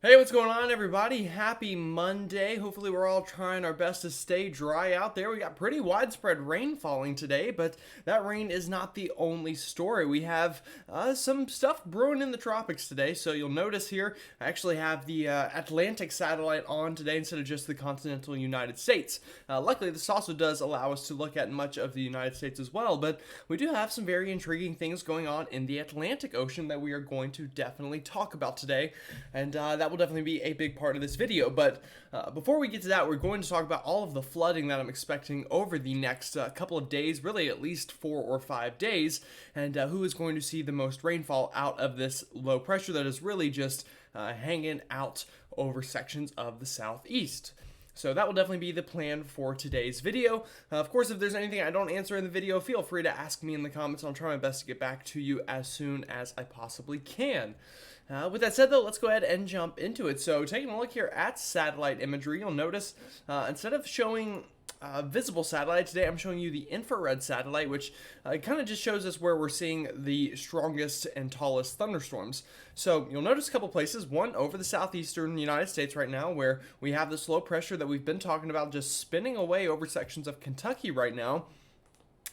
Hey, what's going on, everybody? Happy Monday. Hopefully, we're all trying our best to stay dry out there. We got pretty widespread rain falling today, but that rain is not the only story. We have some stuff brewing in the tropics today. So you'll notice here, I actually have the Atlantic satellite on today instead of just the continental United States. Luckily, this also does allow us to look at much of the United States as well, but we do have some very intriguing things going on in the Atlantic Ocean that we are going to definitely talk about today, and that will definitely be a big part of this video. But before we get to that, we're going to talk about all of the flooding that I'm expecting over the next couple of days, really at least 4 or 5 days, and who is going to see the most rainfall out of this low pressure that is really just hanging out over sections of the southeast. So that will definitely be the plan for today's video. Of course, if there's anything I don't answer in the video, feel free to ask me in the comments. I'll try my best to get back to you as soon as I possibly can. With that said, though, let's go ahead and jump into it. So taking a look here at satellite imagery, you'll notice instead of showing visible satellite, today I'm showing you the infrared satellite, which kind of just shows us where we're seeing the strongest and tallest thunderstorms. So you'll notice a couple places, one over the southeastern United States right now, where we have this low pressure that we've been talking about just spinning away over sections of Kentucky right now.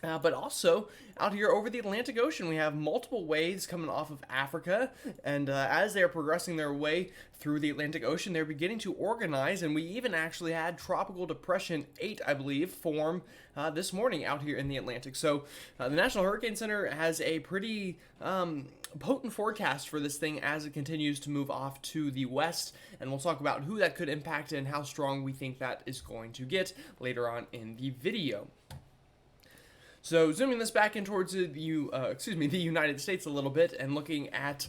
But also, out here over the Atlantic Ocean, we have multiple waves coming off of Africa, and as they are progressing their way through the Atlantic Ocean, they're beginning to organize, and we even actually had Tropical Depression 8, I believe, form this morning out here in the Atlantic. So the National Hurricane Center has a pretty potent forecast for this thing as it continues to move off to the west, and we'll talk about who that could impact and how strong we think that is going to get later on in the video. So zooming this back in towards the United States a little bit and looking at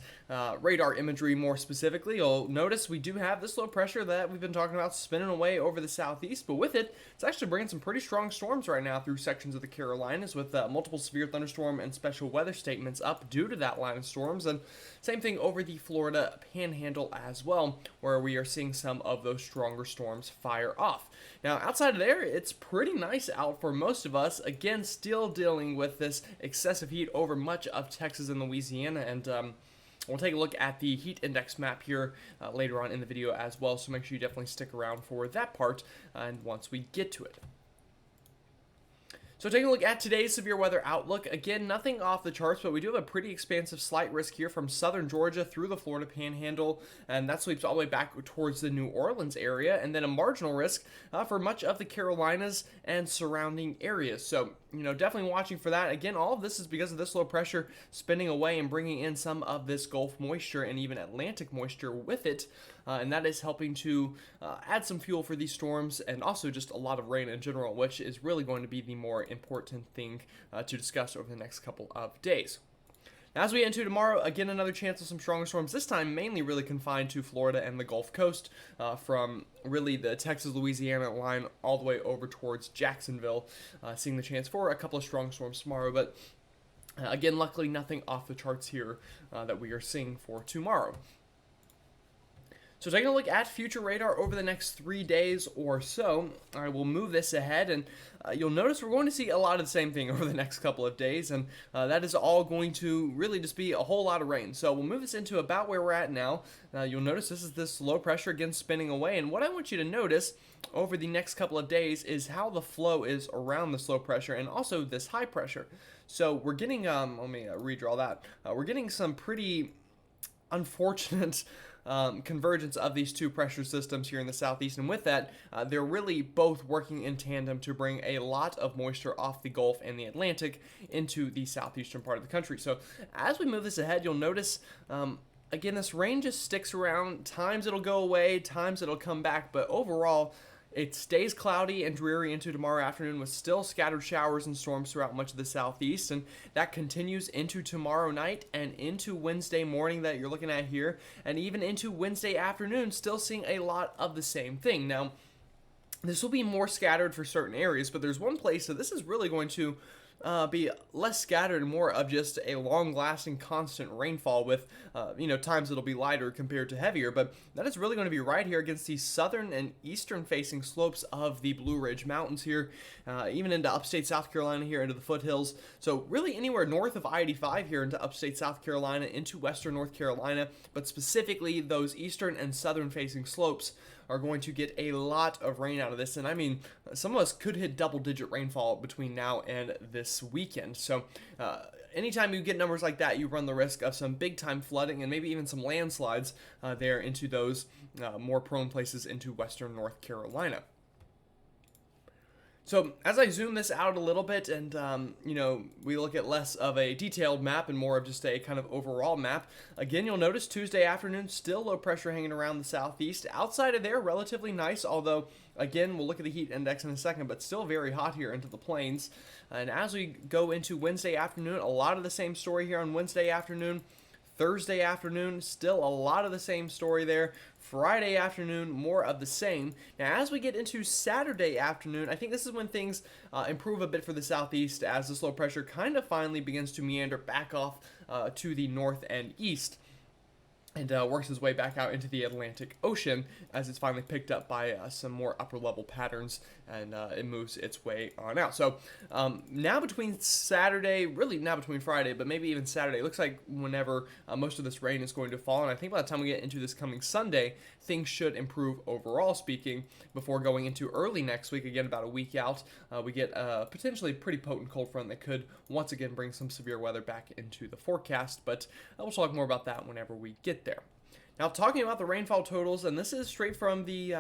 radar imagery more specifically, you'll notice we do have this low pressure that we've been talking about spinning away over the southeast, but with it, it's actually bringing some pretty strong storms right now through sections of the Carolinas with multiple severe thunderstorm and special weather statements up due to that line of storms, and same thing over the Florida Panhandle as well, where we are seeing some of those stronger storms fire off. Now, outside of there, it's pretty nice out for most of us. Again, still dealing with this excessive heat over much of Texas and Louisiana, and we'll take a look at the heat index map here later on in the video as well, so make sure you definitely stick around for that part and once we get to it. So taking a look at today's severe weather outlook, again, nothing off the charts, but we do have a pretty expansive slight risk here from southern Georgia through the Florida Panhandle, and that sweeps all the way back towards the New Orleans area, and then a marginal risk for much of the Carolinas and surrounding areas. So, definitely watching for that. Again, all of this is because of this low pressure spinning away and bringing in some of this Gulf moisture and even Atlantic moisture with it, and that is helping to add some fuel for these storms and also just a lot of rain in general, which is really going to be the more important thing to discuss over the next couple of days. Now, as we get into tomorrow, again, another chance of some stronger storms, this time mainly really confined to Florida and the Gulf Coast, from really the Texas-Louisiana line all the way over towards Jacksonville, seeing the chance for a couple of strong storms tomorrow, but again, luckily nothing off the charts here that we are seeing for tomorrow. So taking a look at future radar over the next 3 days or so, I will move this ahead, and you'll notice we're going to see a lot of the same thing over the next couple of days, and that is all going to really just be a whole lot of rain. So we'll move this into about where we're at now. You'll notice this is this low pressure again spinning away, and what I want you to notice over the next couple of days is how the flow is around this low pressure and also this high pressure. So we're getting, let me redraw that. We're getting some pretty unfortunate convergence of these two pressure systems here in the southeast, and with that, they're really both working in tandem to bring a lot of moisture off the Gulf and the Atlantic into the southeastern part of the country. So as we move this ahead, you'll notice again, this rain just sticks around. Times it'll go away, times it'll come back, but overall it stays cloudy and dreary into tomorrow afternoon with still scattered showers and storms throughout much of the southeast, and that continues into tomorrow night and into Wednesday morning that you're looking at here, and even into Wednesday afternoon, still seeing a lot of the same thing. Now, this will be more scattered for certain areas, but there's one place that this is really going to be less scattered and more of just a long-lasting, constant rainfall with, times it'll be lighter compared to heavier. But that is really going to be right here against the southern and eastern-facing slopes of the Blue Ridge Mountains here, even into upstate South Carolina here into the foothills. So really anywhere north of I-85 here into upstate South Carolina, into western North Carolina, but specifically those eastern and southern-facing slopes are going to get a lot of rain out of this. And I mean, some of us could hit double-digit rainfall between now and this weekend. So anytime you get numbers like that, you run the risk of some big-time flooding and maybe even some landslides there into those more prone places into western North Carolina. So as I zoom this out a little bit and, we look at less of a detailed map and more of just a kind of overall map, again, you'll notice Tuesday afternoon, still low pressure hanging around the southeast. Outside of there, relatively nice, although, again, we'll look at the heat index in a second, but still very hot here into the plains. And as we go into Wednesday afternoon, a lot of the same story here on Wednesday afternoon. Thursday afternoon, still a lot of the same story there. Friday afternoon, more of the same. Now, as we get into Saturday afternoon, I think this is when things improve a bit for the southeast as the low pressure kind of finally begins to meander back off to the north and east, and works its way back out into the Atlantic Ocean as it's finally picked up by some more upper level patterns, and it moves its way on out. So now between Saturday, really now between Friday, but maybe even Saturday, it looks like whenever most of this rain is going to fall, and I think by the time we get into this coming Sunday, things should improve overall speaking before going into early next week, again about a week out. We get a potentially pretty potent cold front that could once again bring some severe weather back into the forecast, but we'll talk more about that whenever we get there. Now, talking about the rainfall totals, and this is straight from the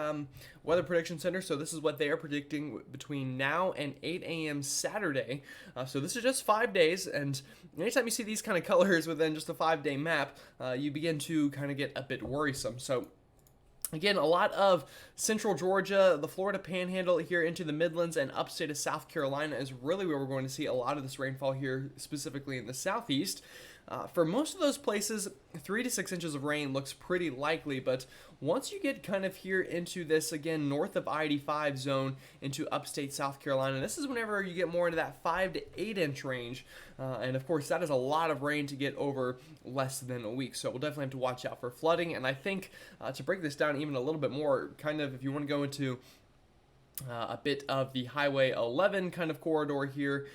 Weather Prediction Center, so this is what they are predicting between now and 8 a.m. Saturday. So this is just 5 days, and anytime you see these kind of colors within just a 5-day map, you begin to kind of get a bit worrisome. So again, a lot of central Georgia, the Florida Panhandle here into the Midlands, and upstate of South Carolina is really where we're going to see a lot of this rainfall here, specifically in the southeast. For most of those places, 3 to 6 inches of rain looks pretty likely, but once you get kind of here into this, again, north of I-85 zone into upstate South Carolina, this is whenever you get more into that 5 to 8 inch range, and of course that is a lot of rain to get over less than a week, so we'll definitely have to watch out for flooding. And I think to break this down even a little bit more, kind of if you want to go into a bit of the Highway 11 kind of corridor here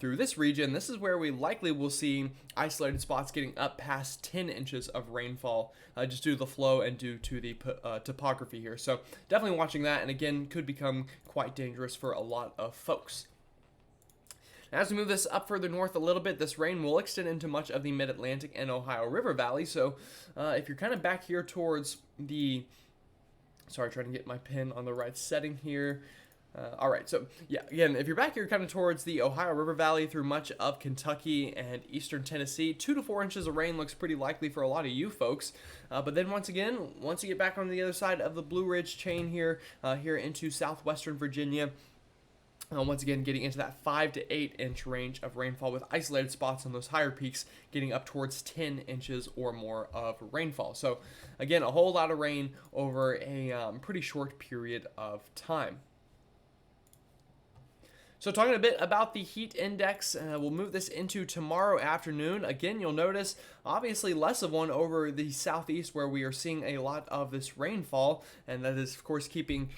through this region, this is where we likely will see isolated spots getting up past 10 inches of rainfall just due to the flow and due to the topography here. So definitely watching that, and again, could become quite dangerous for a lot of folks. As we move this up further north a little bit, this rain will extend into much of the Mid-Atlantic and Ohio River Valley. So if you're kind of back here towards the Sorry, trying to get my pin on the right setting here. All right, so yeah, again, if you're back here kind of towards the Ohio River Valley through much of Kentucky and eastern Tennessee, 2 to 4 inches of rain looks pretty likely for a lot of you folks. But then once again, once you get back on the other side of the Blue Ridge chain here, here into southwestern Virginia, once again, getting into that 5 to 8 inch range of rainfall with isolated spots on those higher peaks getting up towards 10 inches or more of rainfall. So again, a whole lot of rain over a pretty short period of time. So talking a bit about the heat index, we'll move this into tomorrow afternoon. Again, you'll notice obviously less of one over the southeast where we are seeing a lot of this rainfall, and that is of course keeping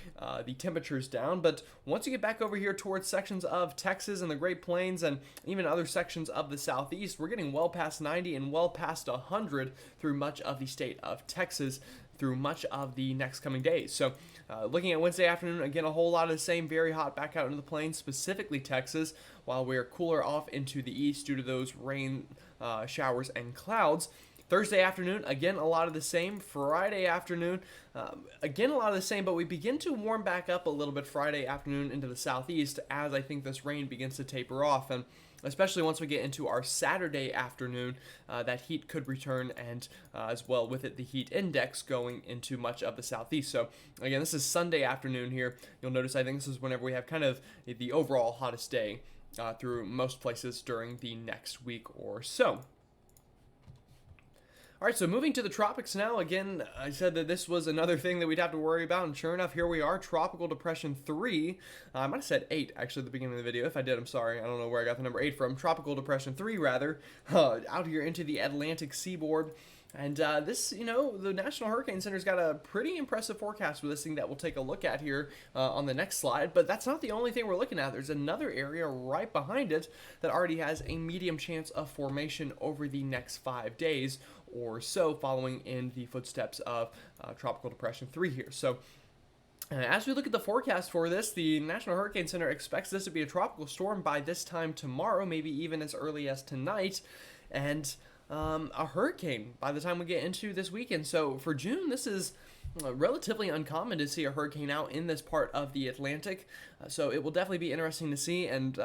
the temperatures down. But once you get back over here towards sections of Texas and the Great Plains and even other sections of the southeast, we're getting well past 90 and well past 100 through much of the state of Texas through much of the next coming days. So looking at Wednesday afternoon, again, a whole lot of the same, very hot back out into the plains, specifically Texas, while we're cooler off into the east due to those rain showers and clouds. Thursday afternoon, again, a lot of the same. Friday afternoon, again, a lot of the same, but we begin to warm back up a little bit Friday afternoon into the southeast as I think this rain begins to taper off. And especially once we get into our Saturday afternoon, that heat could return, and as well with it, the heat index going into much of the southeast. So again, this is Sunday afternoon here. You'll notice I think this is whenever we have kind of the overall hottest day through most places during the next week or so. All right, so moving to the tropics now. Again, I said that this was another thing that we'd have to worry about, and sure enough, here we are, Tropical Depression 3. I might have said 8, actually, at the beginning of the video. If I did, I'm sorry. I don't know where I got the number 8 from. Tropical Depression 3, rather, out here into the Atlantic seaboard. And this, the National Hurricane Center's got a pretty impressive forecast for this thing that we'll take a look at here on the next slide. But that's not the only thing we're looking at. There's another area right behind it that already has a medium chance of formation over the next 5 days or so, following in the footsteps of Tropical Depression 3 here. So as we look at the forecast for this, the National Hurricane Center expects this to be a tropical storm by this time tomorrow, maybe even as early as tonight, and a hurricane by the time we get into this weekend. So for June, this is relatively uncommon to see a hurricane out in this part of the Atlantic. So it will definitely be interesting to see, and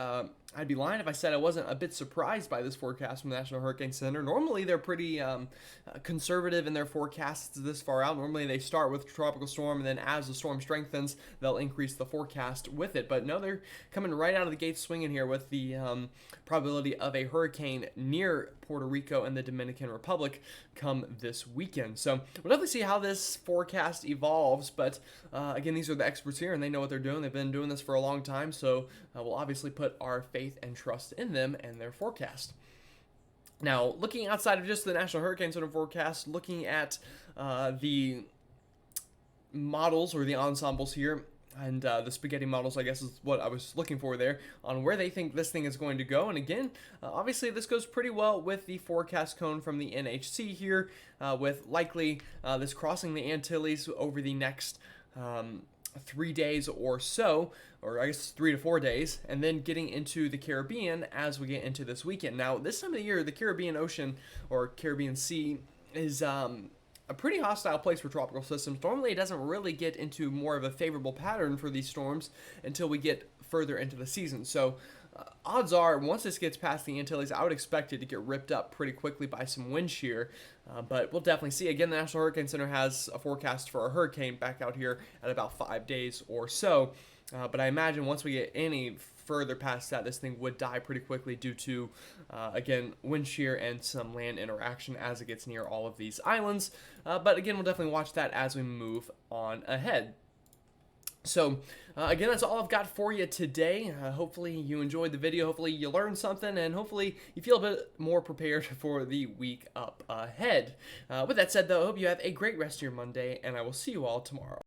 I'd be lying if I said I wasn't a bit surprised by this forecast from the National Hurricane Center. Normally they're pretty conservative in their forecasts this far out. Normally they start with tropical storm, and then as the storm strengthens, they'll increase the forecast with it. But no, they're coming right out of the gate swinging here with the probability of a hurricane near Puerto Rico and the Dominican Republic come this weekend. So we'll definitely see how this forecast evolves, but again, these are the experts here and they know what they're doing. They've been doing this for a long time, so we'll obviously put our faith and trust in them and their forecast. Now, looking outside of just the National Hurricane Center forecast, looking at the models or the ensembles here, and the spaghetti models, I guess, is what I was looking for there, on where they think this thing is going to go. And again, obviously this goes pretty well with the forecast cone from the NHC here, with likely this crossing the Antilles over the next 3 days or so, or I guess 3 to 4 days, and then getting into the Caribbean as we get into this weekend. Now, this time of the year, the Caribbean Ocean or Caribbean Sea is a pretty hostile place for tropical systems. Normally, it doesn't really get into more of a favorable pattern for these storms until we get further into the season. So odds are, once this gets past the Antilles, I would expect it to get ripped up pretty quickly by some wind shear. But we'll definitely see. Again, the National Hurricane Center has a forecast for a hurricane back out here at about 5 days or so. But I imagine once we get any further past that, this thing would die pretty quickly due to, again, wind shear and some land interaction as it gets near all of these islands. But again, we'll definitely watch that as we move on ahead. So, again, that's all I've got for you today. Hopefully you enjoyed the video. Hopefully you learned something, and hopefully you feel a bit more prepared for the week up ahead. With that said, though, I hope you have a great rest of your Monday, and I will see you all tomorrow.